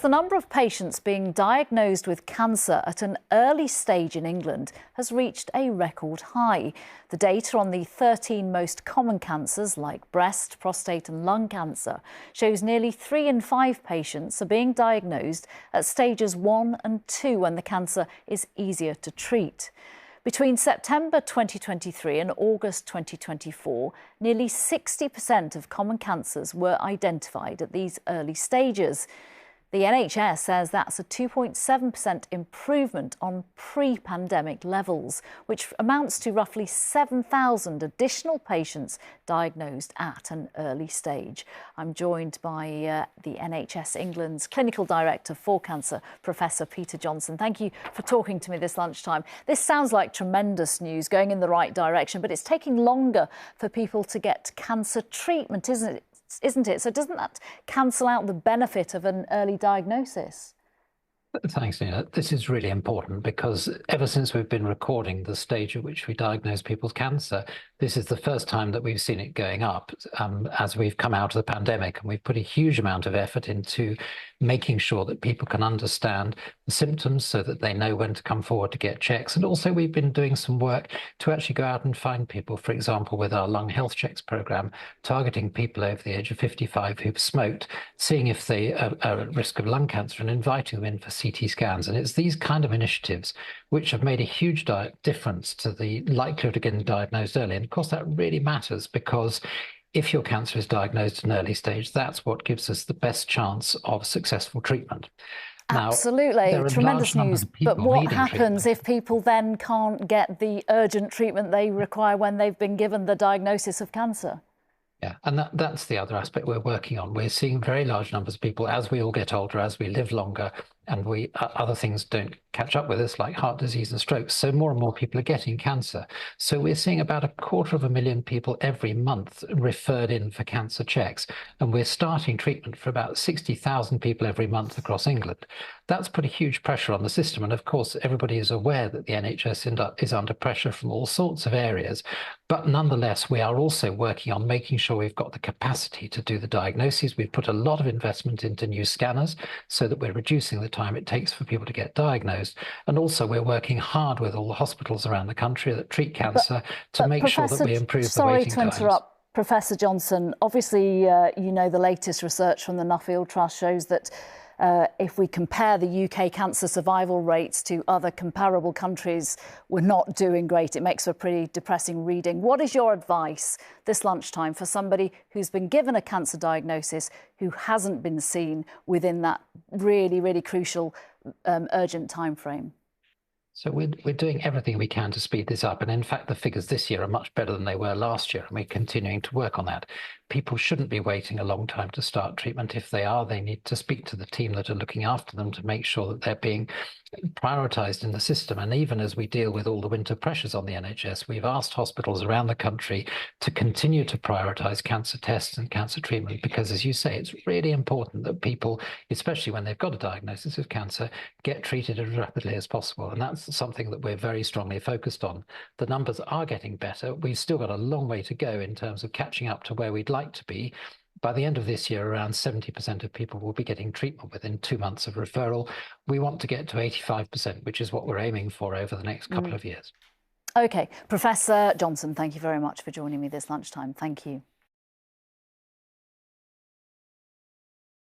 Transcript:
The number of patients being diagnosed with cancer at an early stage in England has reached a record high. The data on the 13 most common cancers like breast, prostate and lung cancer shows nearly 3 in 5 patients are being diagnosed at stages 1 and 2 when the cancer is easier to treat. Between September 2023 and August 2024, nearly 60% of common cancers were identified at these early stages. The NHS says that's a 2.7% improvement on pre-pandemic levels, which amounts to roughly 7,000 additional patients diagnosed at an early stage. I'm joined by the NHS England's Clinical Director for Cancer, Professor Peter Johnson. Thank you for talking to me this lunchtime. This sounds like tremendous news, going in the right direction, but it's taking longer for people to get cancer treatment, isn't it? So doesn't that cancel out the benefit of an early diagnosis? Thanks, Nina. This is really important because ever since we've been recording the stage at which we diagnose people's cancer, this is the first time that we've seen it going up as we've come out of the pandemic, and we've put a huge amount of effort into making sure that people can understand the symptoms so that they know when to come forward to get checks. And also we've been doing some work to actually go out and find people, for example, with our lung health checks program, targeting people over the age of 55 who've smoked, seeing if they are at risk of lung cancer and inviting them in for CT scans. And it's these kind of initiatives which have made a huge difference to the likelihood of getting diagnosed early. And of course, that really matters because if your cancer is diagnosed at an early stage, that's what gives us the best chance of successful treatment. Now, absolutely, tremendous news. But what happens if people then can't get the urgent treatment they require when they've been given the diagnosis of cancer? Yeah, and that's the other aspect we're working on. We're seeing very large numbers of people as we all get older, as we live longer, and other things don't catch up with us, like heart disease and strokes. So more and more people are getting cancer. So we're seeing about 250,000 people every month referred in for cancer checks. And we're starting treatment for about 60,000 people every month across England. That's put a huge pressure on the system. And of course, everybody is aware that the NHS is under pressure from all sorts of areas. But nonetheless, we are also working on making sure we've got the capacity to do the diagnoses. We've put a lot of investment into new scanners so that we're reducing the time it takes for people to get diagnosed. And also we're working hard with all the hospitals around the country that treat cancer to make sure that we improve the waiting times. Sorry to interrupt, Professor Johnson. Obviously, you know, the latest research from the Nuffield Trust shows that if we compare the UK cancer survival rates to other comparable countries, we're not doing great. It makes for a pretty depressing reading. What is your advice this lunchtime for somebody who's been given a cancer diagnosis who hasn't been seen within that really, really crucial urgent time frame? So we're doing everything we can to speed this up. And in fact, the figures this year are much better than they were last year. And we're continuing to work on that. People shouldn't be waiting a long time to start treatment. If they are, they need to speak to the team that are looking after them to make sure that they're being prioritised in the system. And even as we deal with all the winter pressures on the NHS, we've asked hospitals around the country to continue to prioritise cancer tests and cancer treatment, because as you say, it's really important that people, especially when they've got a diagnosis of cancer, get treated as rapidly as possible. And that's something that we're very strongly focused on. The numbers are getting better. We've still got a long way to go in terms of catching up to where we'd like to be. By the end of this year, around 70% of people will be getting treatment within 2 months of referral. We want to get to 85%, which is what we're aiming for over the next couple of years. OK. Professor Johnson, thank you very much for joining me this lunchtime. Thank you.